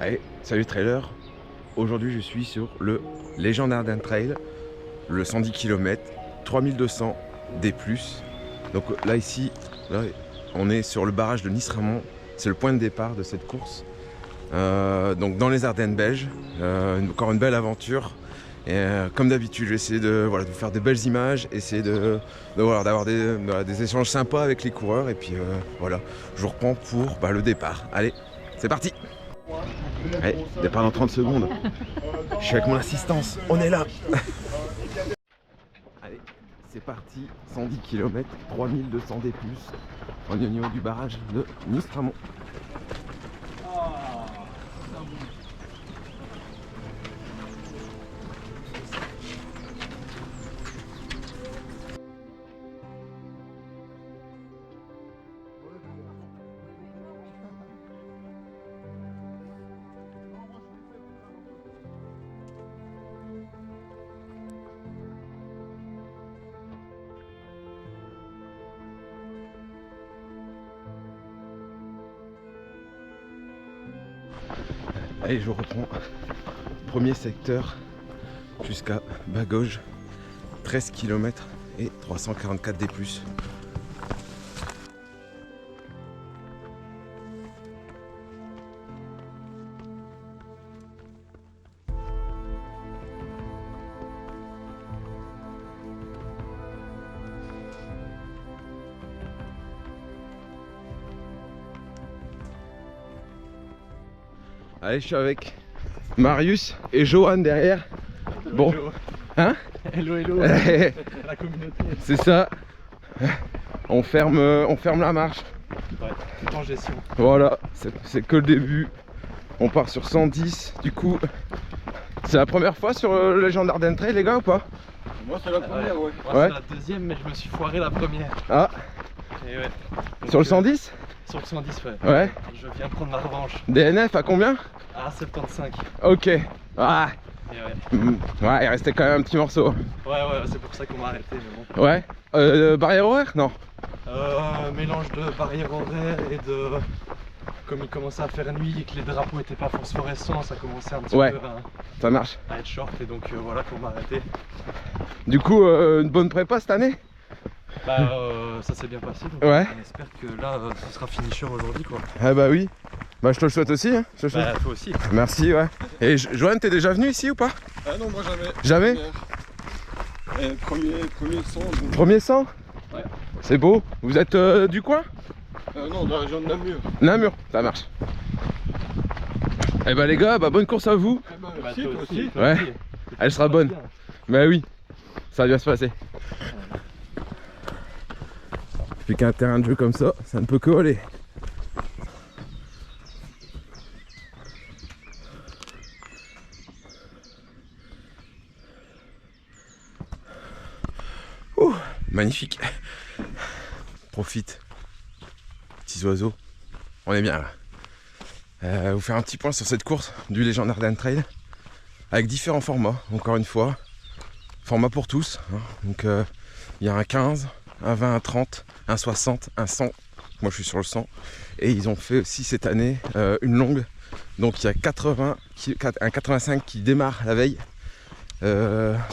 Allez, salut trailer. Aujourd'hui je suis sur le Legend Ardennes Trail, le 110 km, 3200 D+. Donc là ici, on est sur le barrage de Nice-Ramont, c'est le point de départ de cette course. Donc dans les Ardennes belges, encore une belle aventure. Et comme d'habitude, je vais essayer de vous faire des belles images, essayer d'avoir des échanges sympas avec les coureurs. Et puis voilà, je vous reprends pour le départ. Allez, c'est parti! Allez, départ dans 30 secondes. Je suis avec mon assistance, on est là. Allez, c'est parti, 110 km, 3200 D+. On est au niveau du barrage de Nice-Ramont. Allez, je reprends. Premier secteur jusqu'à Bagoges, 13 km et 344 D+. Allez, je suis avec Marius et Johan derrière. Bon, hello. Hein? Hello, hello. La communauté. C'est ça. On ferme la marche. Ouais, tout en gestion. Voilà, c'est que le début. On part sur 110. Du coup, c'est la première fois sur le Legend Ardennes Trail, les gars, ou pas? Moi c'est la première, ouais. Moi Ouais. c'est la deuxième, mais je me suis foiré la première. Ah, Et ouais. Donc, sur le 110? Sur le 110, ouais. Ouais. Je viens prendre ma revanche. DNF à combien? À 75. Ok. Ah, Et ouais. ouais, il restait quand même un petit morceau. Ouais, c'est pour ça qu'on m'a arrêté, mais bon. Ouais. Barrière horaire? Non. Mélange de barrière horaire et de. Comme il commençait à faire nuit et que les drapeaux étaient pas phosphorescents, ça commençait un petit Ouais. peu Ça marche. à être short, et donc voilà qu'on m'a arrêté. Du coup, une bonne prépa cette année? Bah ça s'est bien passé, donc Ouais. on espère que là ce sera finisher aujourd'hui, quoi. Ah bah oui. Bah je te le souhaite aussi, hein. Je te le souhaite. Bah toi aussi. Merci, ouais. Et Johan, t'es déjà venu ici ou pas? Ah non, moi jamais. Jamais? Premier son. Premier 100? Ouais. C'est beau. Vous êtes du coin? Non, de la région de Namur. Namur, ça marche. Eh bah les gars, bonne course à vous. Eh ben, Bah, merci, toi toi aussi, aussi. toi Ouais. aussi. Elle sera bonne. Bien. Bah oui, ça va bien se passer. Plus qu'un terrain de jeu comme ça ne peut que aller. Ouh, magnifique. Profite. Petits oiseaux. On est bien là. Vous faire un petit point sur cette course du Legend Ardennes Trail. Avec différents formats, encore une fois. Format pour tous. Hein. Donc il y a un 15, un 20, un 30, un 60, un 100. Moi je suis sur le 100. Et ils ont fait aussi cette année une longue. Donc il y a un 85 qui démarre la veille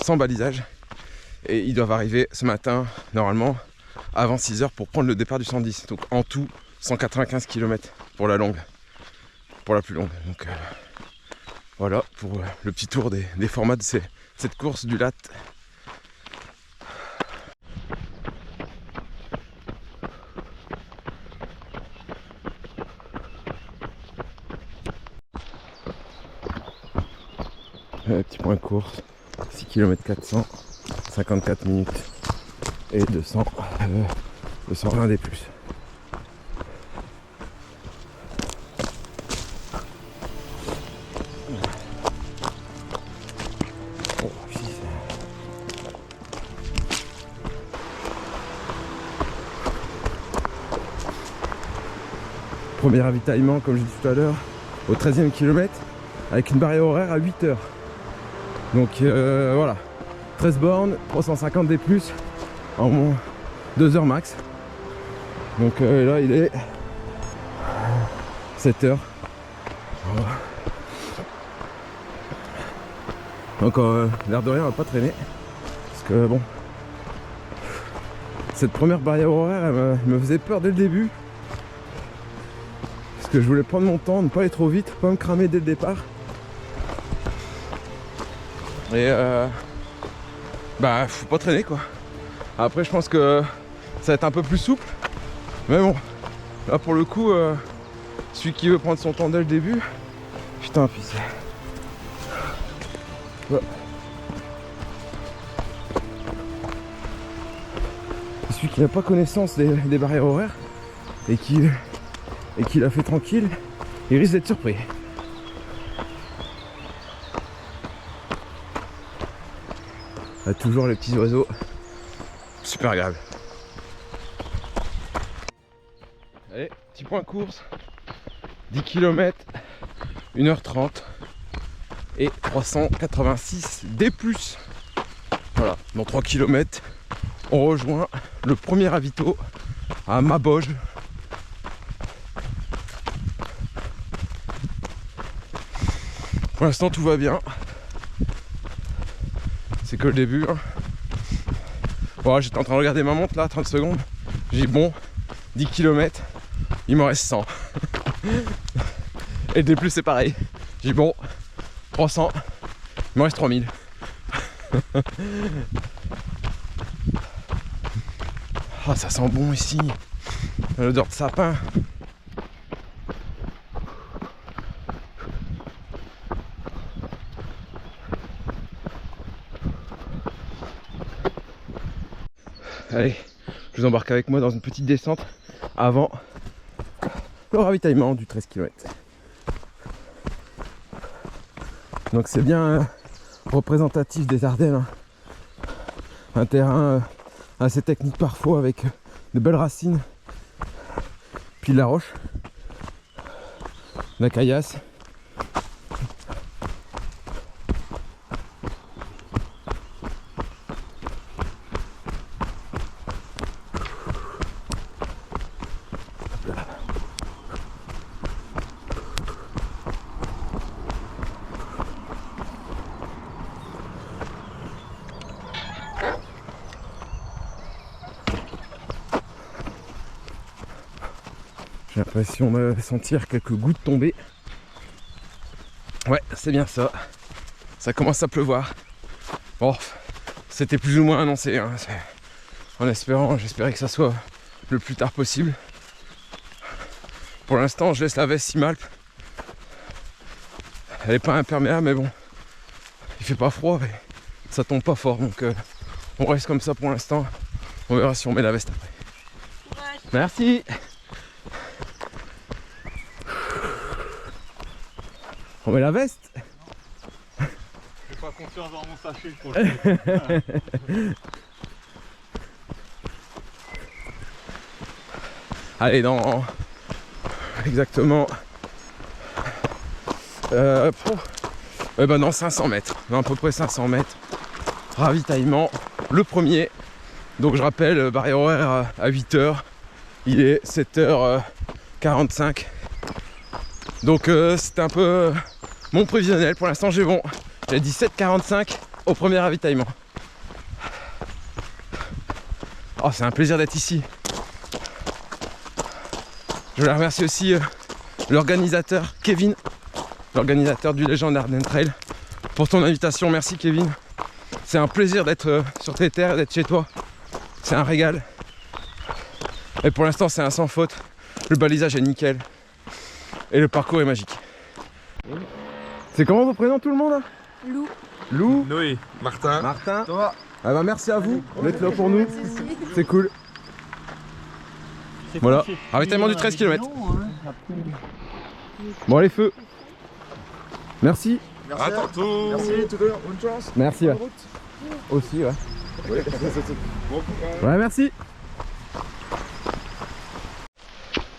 sans balisage. Et ils doivent arriver ce matin normalement avant 6 h pour prendre le départ du 110. Donc en tout 195 km pour la longue. Pour la plus longue. Donc voilà pour le petit tour des formats de cette course du LAT. Petit point de course, 6 km 400, 54 minutes et 220 des plus. Premier ravitaillement, comme je dis tout à l'heure, au 13e kilomètre, avec une barrière horaire à 8 h. Donc voilà, 13 bornes, 350 D+, en moins 2 h max. Donc là il est 7 h. Donc l'air de rien on va pas traîner. Parce que bon, cette première barrière horaire elle me faisait peur dès le début. Parce que je voulais prendre mon temps, ne pas aller trop vite, pas me cramer dès le départ. Et bah faut pas traîner quoi. Après je pense que ça va être un peu plus souple. Mais bon, là pour le coup, celui qui veut prendre son temps dès le début, putain puis c'est... Ouais. Celui qui n'a pas connaissance des barrières horaires et qui l'a fait tranquille, il risque d'être surpris. Là, toujours les petits oiseaux, super agréable. Allez, petit point course, 10 km, 1h30 et 386 D+. Voilà, dans 3 km, on rejoint le premier ravito à Maboge. Pour l'instant tout va bien. C'est que le début. Hein. Bon, j'étais en train de regarder ma montre là, 30 secondes. J'ai dit bon, 10 km, il m'en reste 100. Et des plus c'est pareil. J'ai dit bon, 300, il m'en reste 3000. Ah, ça sent bon ici. L'odeur de sapin. Allez, je vous embarque avec moi dans une petite descente avant le ravitaillement du 13 km. Donc c'est bien représentatif des Ardennes. Hein. Un terrain assez technique parfois avec de belles racines, puis de la roche, de la caillasse. J'ai l'impression de sentir quelques gouttes tomber. Ouais, c'est bien ça. Ça commence à pleuvoir. Bon, c'était plus ou moins annoncé. Hein. En espérant, j'espérais que ça soit le plus tard possible. Pour l'instant, je laisse la veste Simalp. Elle est pas imperméable, mais bon, il fait pas froid et ça tombe pas fort. Donc, on reste comme ça pour l'instant. On verra si on met la veste après. Courage. Merci. On met la veste. J'ai pas confiance dans mon sachet pour le Allez, dans exactement dans 500 mètres, dans à peu près 500 mètres, ravitaillement, le premier. Donc je rappelle, barrière horaire à 8h, il est 7h45. Donc c'était un peu mon prévisionnel. Pour l'instant j'ai bon. J'ai dit 7h45 au premier ravitaillement. Oh, c'est un plaisir d'être ici. Je voulais remercier aussi l'organisateur Kevin, l'organisateur du Legend Ardennes Trail, pour ton invitation. Merci Kevin. C'est un plaisir d'être sur tes terres, d'être chez toi. C'est un régal. Et pour l'instant c'est un sans faute. Le balisage est nickel. Et le parcours est magique. C'est comment vos prénoms tout le monde? Lou. Lou, Noé, Martin. Martin. Thomas. Ah bah merci à vous d'être là pour nous. C'est cool. Voilà, ravitaillement du 13 km. Bon allez feu. Merci. Merci. À tantôt. Merci, tout à l'heure, bonne chance. Merci ouais. Aussi ouais. Bon courage. Ouais merci.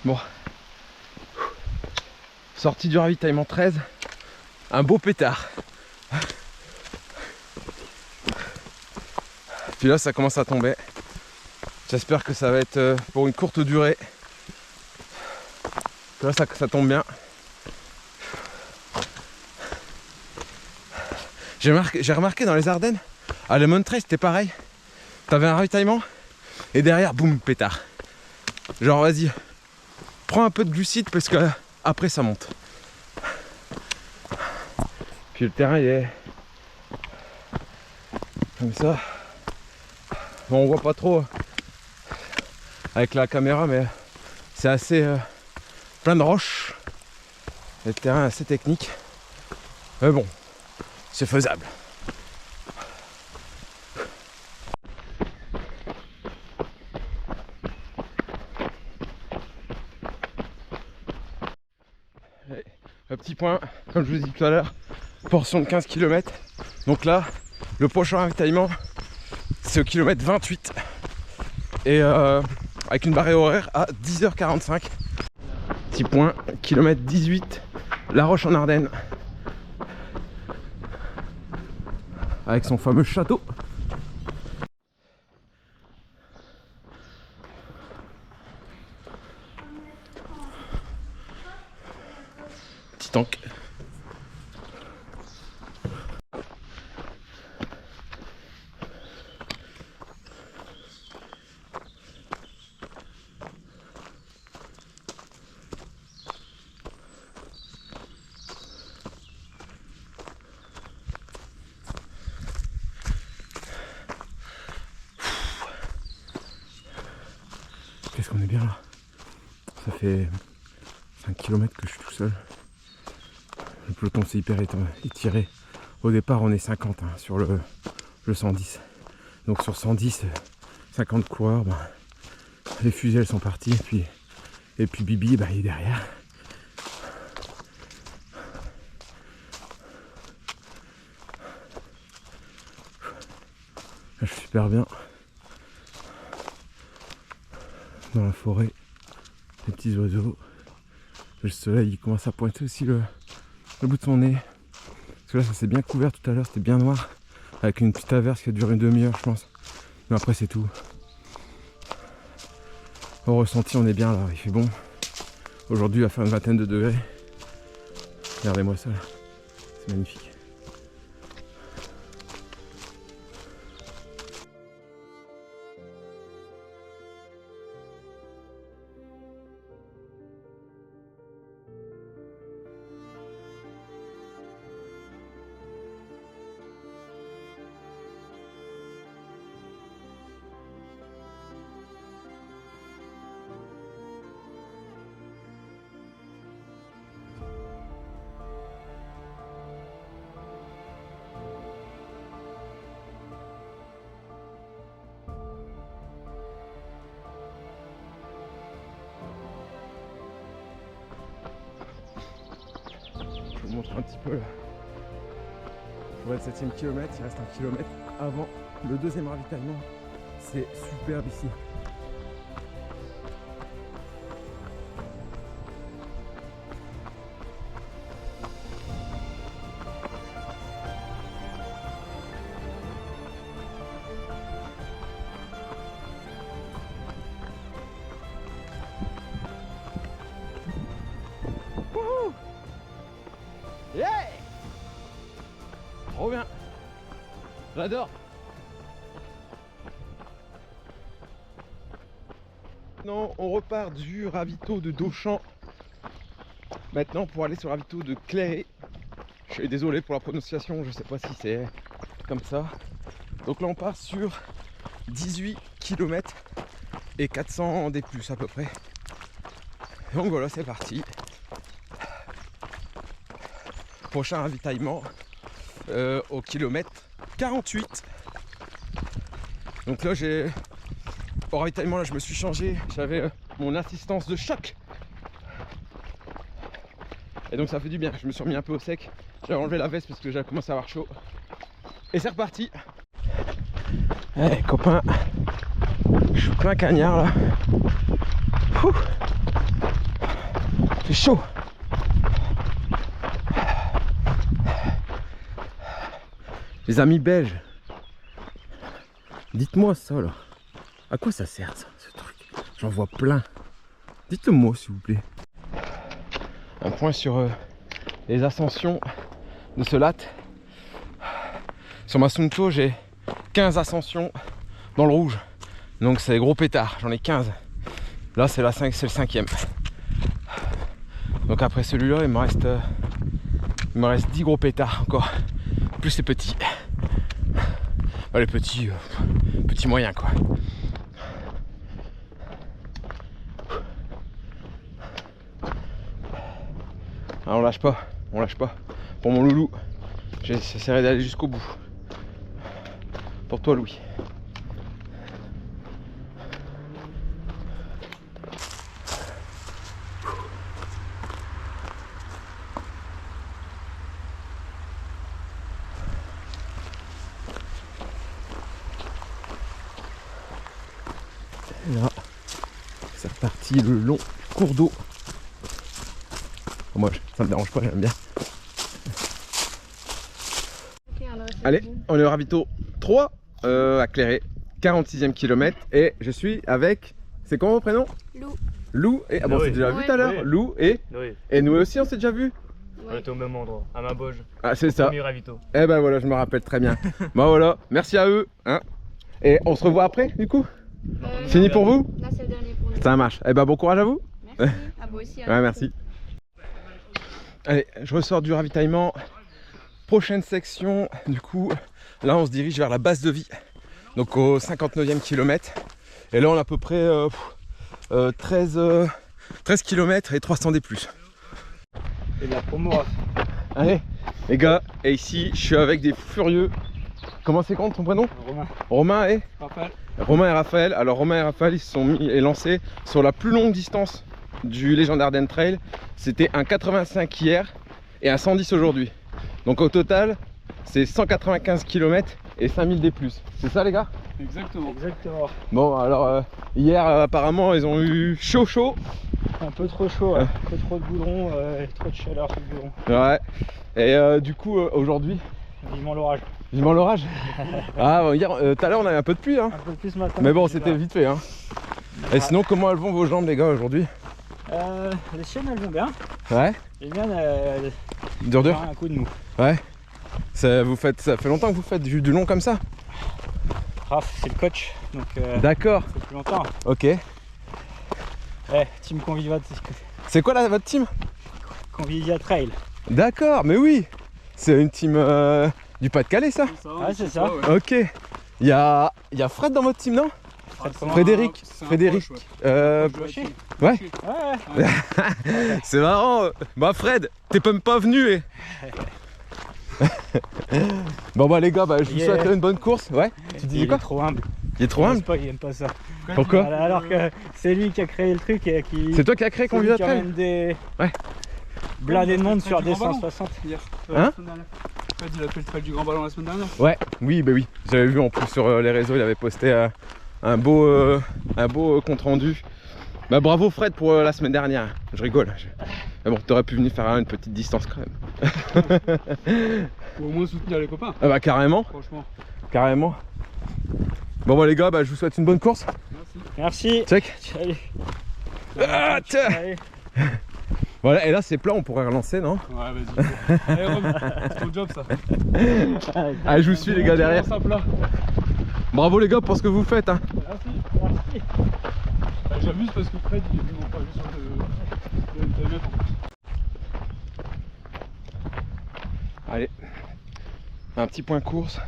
Bon. Sortie du ravitaillement 13. Un beau pétard. Puis là ça commence à tomber. J'espère que ça va être pour une courte durée. Que là ça tombe bien. J'ai remarqué dans les Ardennes, à la Montreuil c'était pareil. T'avais un ravitaillement et derrière, boum, pétard. Genre vas-y, prends un peu de glucides parce que après ça monte. Puis le terrain il est comme ça. Bon, on voit pas trop avec la caméra, mais c'est assez plein de roches. Et le terrain est assez technique. Mais bon, c'est faisable. Allez, un petit point, comme je vous ai dit tout à l'heure, portion de 15 km. Donc là, le prochain ravitaillement, c'est au kilomètre 28. Et avec une barrière horaire à 10h45. Petit point, kilomètre 18, La Roche en Ardennes. Avec son fameux château. Petit tank. Qu'est-ce qu'on est bien là. Ça fait 5 km que je suis tout seul. Le peloton s'est hyper étiré. Au départ on est 50 sur le 110. Donc sur 110, 50 coureurs, les fusées elles sont parties et puis Bibi il est derrière. Là, je suis super bien. Dans la forêt, les petits oiseaux. Le soleil il commence à pointer aussi le bout de son nez. Parce que là ça s'est bien couvert tout à l'heure, c'était bien noir. Avec une petite averse qui a duré une demi-heure je pense. Mais après c'est tout. Au ressenti on est bien là, il fait bon. Aujourd'hui il va faire une vingtaine de degrés. Regardez-moi ça là, c'est magnifique. Je vous montre un petit peu là. Je vois le 7ème kilomètre, il reste 1 kilomètre avant le deuxième ravitaillement. C'est superbe ici. Wouhou! Yeah! Trop bien! J'adore! Non, on repart du ravito de Dochamp maintenant pour aller sur le ravito de Cléré. Je suis désolé pour la prononciation, je sais pas si c'est comme ça. Donc là on part sur 18 km et 400 des plus à peu près. Donc voilà, c'est parti. Prochain ravitaillement au kilomètre 48. Donc là au ravitaillement là je me suis changé, j'avais mon assistance de choc. Et donc ça fait du bien, je me suis remis un peu au sec. J'ai enlevé la veste parce que j'ai commencé à avoir chaud. Et c'est reparti. Hey copains, je suis plein cagnard là. C'est chaud. Les amis belges, dites-moi ça là. À quoi ça sert ça, ce truc? J'en vois plein. Dites-le moi s'il vous plaît. Un point sur les ascensions de ce lac. Sur ma Sunto, j'ai 15 ascensions dans le rouge. Donc c'est gros pétard, j'en ai 15. Là c'est le 5e. Donc après celui-là, il me reste 10 gros pétards encore. Plus les petits. Bah, les petits moyens quoi. Ah, on lâche pas. Pour mon loulou, j'essaierai d'aller jusqu'au bout. Pour toi Louis. Et là, c'est reparti le long cours d'eau. Moi, ça me dérange pas, j'aime bien. Allez, on est au ravito 3 à Clairé, 46e kilomètre. Et je suis avec. C'est comment votre prénom? Lou. Lou et. Ah bon, on s'est déjà vu tout à l'heure. Oui. Lou et. Oui, Et nous aussi, on s'est déjà vu. on était au même endroit, à ma Boge. Ah, c'est ça. Premier ravito. Eh ben voilà, je me rappelle très bien. Bah voilà, merci à eux. Hein. Et on se revoit après, du coup. Fini pour vous? Là, c'est le dernier pour nous. Ça marche. Eh ben bon courage à vous. Merci. À vous aussi. Ouais, merci. Allez, je ressors du ravitaillement. Prochaine section, du coup, là on se dirige vers la base de vie. Donc au 59e kilomètre. Et là on a à peu près 13 km et 300 D+. Et de la promo. Allez, les gars, et ici je suis avec des furieux. Comment c'est ton prénom? Romain. Romain et Raphaël. Romain et Raphaël. Alors Romain et Raphaël ils se sont mis et lancés sur la plus longue distance du Legend Ardennes Trail. C'était un 85 hier et un 110 aujourd'hui. Donc au total c'est 195 km et 5000 D+. C'est ça les gars? Exactement. Bon alors hier apparemment ils ont eu chaud. Un peu trop chaud, un peu trop de goudron, trop de chaleur sur le goudron. Ouais. Et du coup aujourd'hui, Vivement l'orage. vivement l'orage. Ah hier, tout à l'heure on avait un peu de pluie hein. Un peu plus matin. Mais bon c'était vite fait hein. Et sinon comment elles vont vos jambes les gars aujourd'hui? Les siennes elles vont bien. Ouais. Les miennes elles Dur. ont un coup de mou. Ouais. Ça fait longtemps que vous faites du long comme ça? Raph c'est le coach, donc D'accord. ça fait plus longtemps. Ok. Team Convivial, C'est quoi là votre team? Convivial Trail. D'accord, mais oui. C'est une team du Pas-de-Calais ça? Ouais c'est ça. Ok. Il y a Fred dans votre team non? Frédéric. Gaucher. Ouais. Ouais. C'est marrant. Bah Fred, t'es même pas venu Bon bah les gars, je vous souhaite une bonne course. Ouais. Tu disais Il quoi? est trop humble. Il est trop humble. Il aime pas ça. Pourquoi? Alors que c'est lui qui a créé le truc et qui. C'est toi qui as créé Convivial qui Trail? emmène des. Ouais. Blindés de monde sur des 160. Hier. Hein? Il a fait le trail du Grand Ballon la semaine dernière. Ouais, oui, bah oui. J'avais vu en plus sur les réseaux, il avait posté un beau compte rendu. Bah bravo Fred pour la semaine dernière. Je rigole. Mais bon, t'aurais pu venir faire une petite distance quand même. Ou au moins soutenir les copains, Ah bah carrément, franchement. carrément. Bon bah les gars, je vous souhaite une bonne course. Merci. Check. Allez. Ah, tiens. Allez. Voilà, et là c'est plat, on pourrait relancer, non? Ouais, vas-y. Allez, Rome, c'est ton job ça. Allez, je vous suis les gars derrière. Simple là. Bravo les gars pour ce que vous faites hein. Merci. J'abuse parce que Fred il est vraiment pas vu sur le TMF en plus. Allez, un petit point course.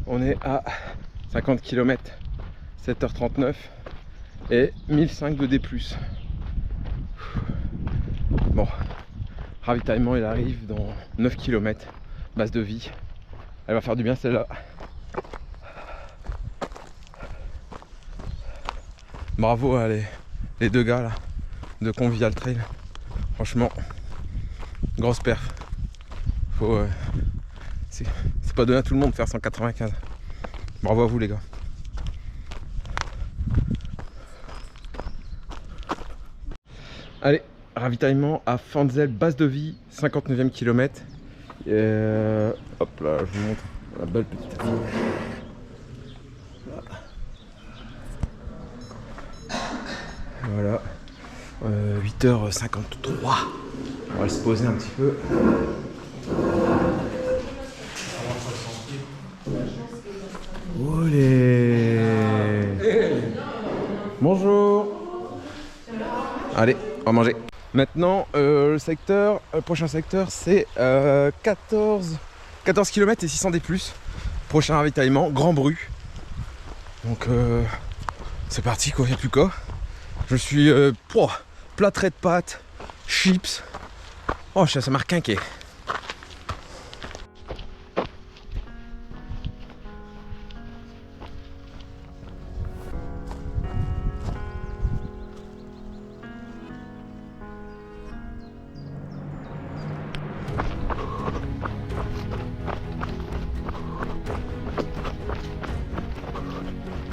On est à 50 km, 7h39 et 1005 de D+. Bon, ravitaillement il arrive dans 9 km, base de vie. Elle va faire du bien celle-là. Bravo à les deux gars là, de Convivial Trail. Franchement, grosse perf. C'est pas donné à tout le monde de faire 195. Bravo à vous les gars. Allez, ravitaillement à Fanzel, base de vie, 59e kilomètre. Hop là, je vous montre la belle petite ligne. Voilà, 8h53. On va se poser un petit peu. Bonjour. Allez, on va manger. Maintenant, le prochain secteur, c'est 14 km et 600 des plus. Prochain ravitaillement, Grand Bru. Donc, c'est parti quoi, il n'y a plus qu'à. Je suis plâtré de pâtes, chips. Oh, ça m'a requinqué.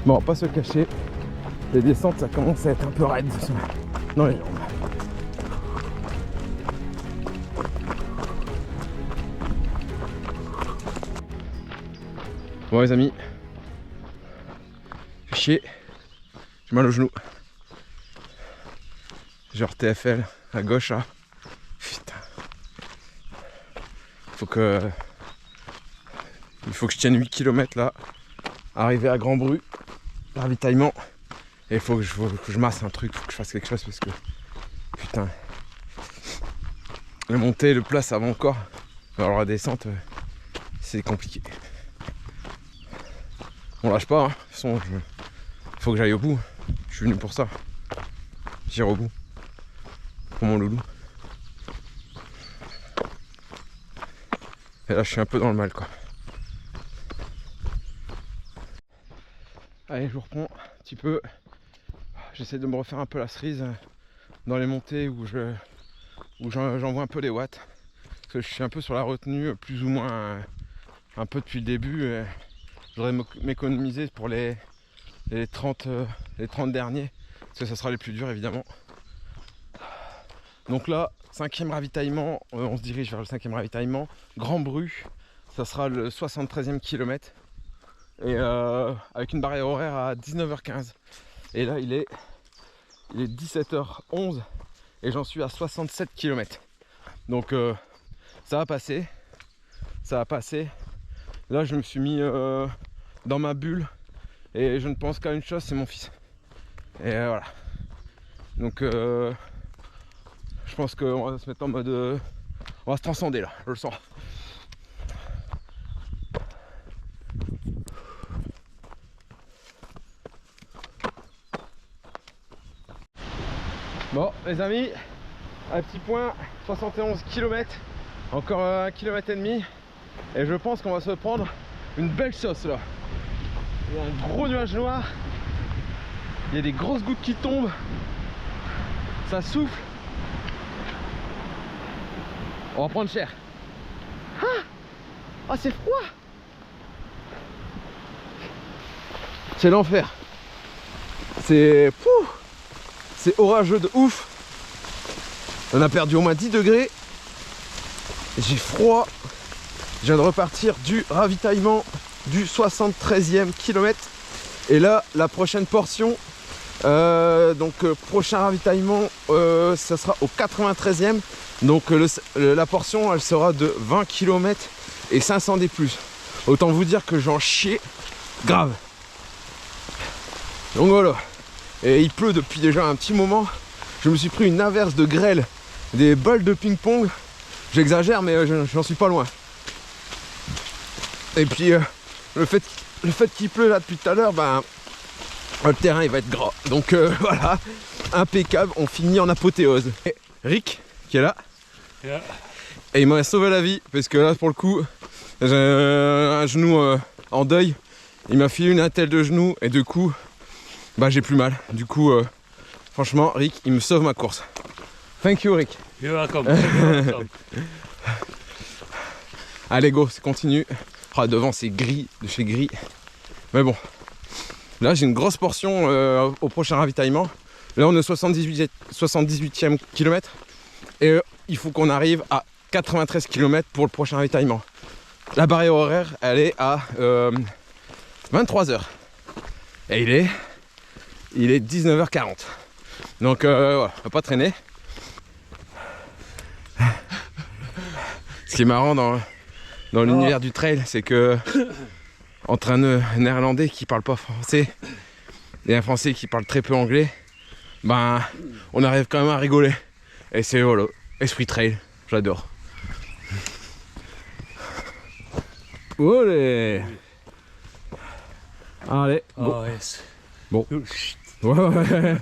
Bon, on va pas se cacher, les descentes ça commence à être un peu raide dans les jambes. Bon les amis, fait chier, j'ai mal au genou. Genre TFL à gauche là. Putain. Il faut que je tienne 8 km là, arriver à Grand Bru. Ravitaillement, et il faut que je masse un truc, faut que je fasse quelque chose parce que putain, la montée, le plat ça va encore, alors la descente c'est compliqué. On lâche pas, hein. De toute façon faut que j'aille au bout, je suis venu pour ça, j'irai au bout pour mon loulou. Et là je suis un peu dans le mal quoi. Allez, je vous reprends un petit peu. J'essaie de me refaire un peu la cerise dans les montées où j'envoie un peu les watts. Parce que je suis un peu sur la retenue, plus ou moins un peu depuis le début. Je voudrais m'économiser pour les 30 derniers. Parce que ça sera les plus durs évidemment. Donc là, 5e ravitaillement, on se dirige vers le 5e ravitaillement. Grand Bru, ça sera le 73e kilomètre. Et avec une barrière horaire à 19h15 et là il est 17h11 et j'en suis à 67 km donc ça va passer là je me suis mis dans ma bulle et je ne pense qu'à une chose, c'est mon fils et voilà donc je pense qu'on va se mettre en mode on va se transcender là, je le sens. Bon les amis, un petit point, 71 km, encore 1,5 km et je pense qu'on va se prendre une belle sauce là. Il y a un gros nuage noir, il y a des grosses gouttes qui tombent, ça souffle. On va prendre cher. Ah c'est froid. C'est l'enfer. C'est orageux de ouf. On a perdu au moins 10 degrés. J'ai froid. Je viens de repartir du ravitaillement du 73e kilomètre. Et là, la prochaine portion, prochain ravitaillement, ça sera au 93e. Donc la portion, elle sera de 20 km et 500 des plus. Autant vous dire que j'en chiais grave. Donc voilà. Et il pleut depuis déjà un petit moment. Je me suis pris une averse de grêle, des balles de ping-pong. J'exagère mais j'en suis pas loin. Et puis le fait qu'il pleut là depuis tout à l'heure, ben le terrain il va être gras. Donc voilà, impeccable, on finit en apothéose. Et Rick qui est là. Yeah. Et il m'a sauvé la vie parce que là pour le coup j'ai un genou en deuil. Il m'a filé une attelle de genou et du coup bah j'ai plus mal. Du coup franchement Rick il me sauve ma course. Thank you Rick. You're welcome. You're welcome. Allez go, c'est continue. Oh, devant c'est gris, de chez gris. Mais bon. Là j'ai une grosse portion au prochain ravitaillement. Là on est au 78e kilomètre. Et il faut qu'on arrive à 93 km pour le prochain ravitaillement. La barrière horaire elle est à 23h. Et il est 19h40. Donc voilà, on va pas traîner. Ce qui est marrant dans l'univers du trail, c'est que entre un néerlandais qui parle pas français et un Français qui parle très peu anglais, ben on arrive quand même à rigoler. Et c'est voilà, esprit trail, j'adore. Olé. Allez, go. Oh, yes. Bon. Oh, chut. Ouais.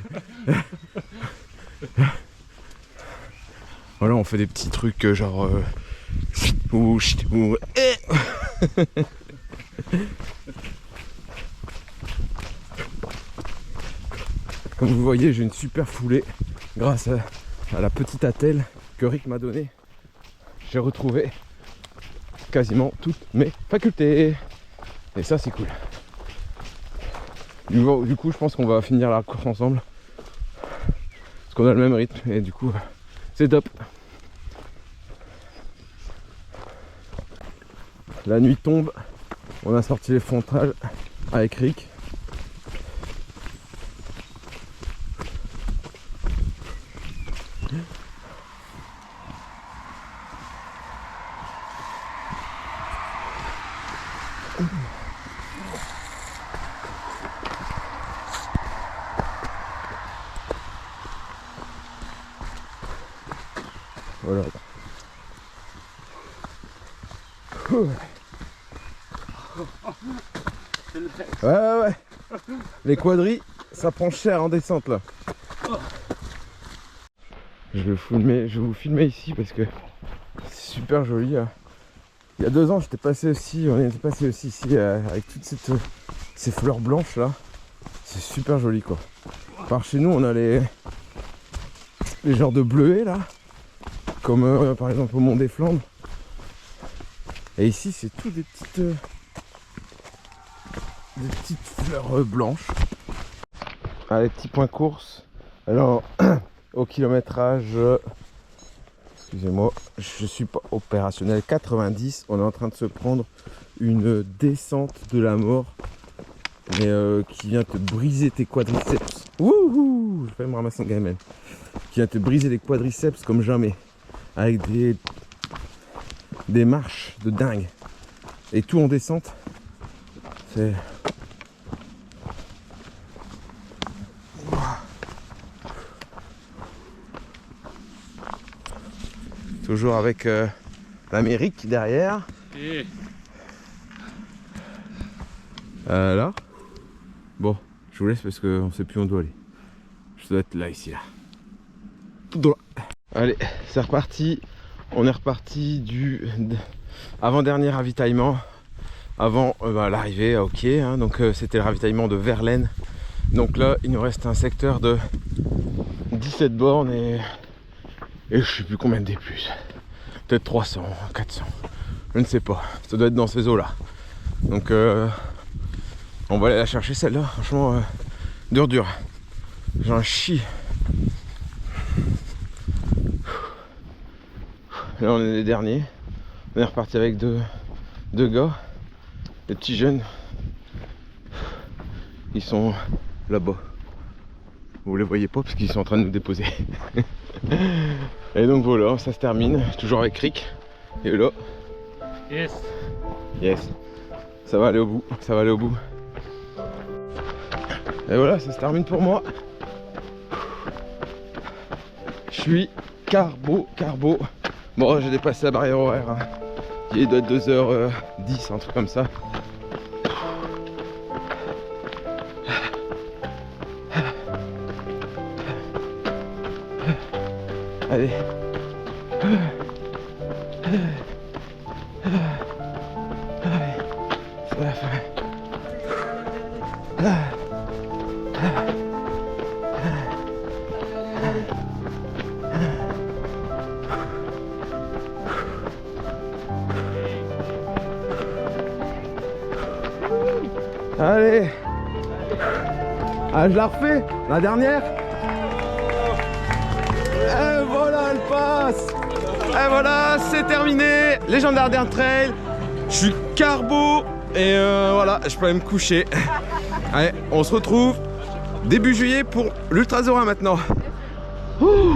Voilà, on fait des petits trucs genre ou Comme vous voyez, j'ai une super foulée grâce à la petite attelle que Rick m'a donnée. J'ai retrouvé quasiment toutes mes facultés. Et ça, c'est cool. Du coup, je pense qu'on va finir la course ensemble. Parce qu'on a le même rythme et du coup, c'est top. La nuit tombe. On a sorti les frontales avec Rick. Voilà. Ouais. Les quadris, ça prend cher en descente là. Je vais vous filmer ici parce que c'est super joli là. Il y a 2 ans, on était passé aussi ici avec toutes ces fleurs blanches là. C'est super joli quoi. Par chez nous, on a les genres de bleuets là. Comme par exemple au Mont des Flandres. Et ici c'est tout des petites fleurs blanches. Allez, petit point course. Alors au kilométrage, excusez-moi, je suis pas opérationnel, 90. On est en train de se prendre une descente de la mort, mais qui vient te briser tes quadriceps. Wouhou, je vais me ramasser un gamelle. Qui vient te briser les quadriceps comme jamais. Avec des marches de dingue. Et tout en descente. C'est... Toujours avec l'Amérique derrière. Et... Là. Bon, je vous laisse parce qu'on sait plus où on doit aller. Je dois être là, ici, là. Tout droit. Allez, c'est reparti. On est reparti du avant-dernier ravitaillement. Avant l'arrivée à OK. Hein, donc c'était le ravitaillement de Verlaine. Donc là, il nous reste un secteur de 17 bornes et je sais plus combien de D+. Peut-être 300, 400. Je ne sais pas. Ça doit être dans ces eaux-là. Donc on va aller la chercher celle-là. Franchement, dur. J'en chie. Là on est les derniers. On est reparti avec deux gars. Les petits jeunes. Ils sont là-bas. Vous les voyez pas parce qu'ils sont en train de nous déposer. Et donc voilà, ça se termine. Toujours avec Rick. Et là. Yes. Ça va aller au bout. Et voilà, ça se termine pour moi. Je suis carbo. Bon, j'ai dépassé la barrière horaire. Hein. Il doit être 2h10, un truc comme ça. Allez. C'est la fin. Allez. Ah, je la refais, la dernière. Et voilà, elle passe. Et voilà, c'est terminé. Légendaire Ardern Trail. Je suis carbo. Et voilà, je peux aller me coucher. Allez, on se retrouve début juillet pour l'Ultra Zora maintenant. Ouh.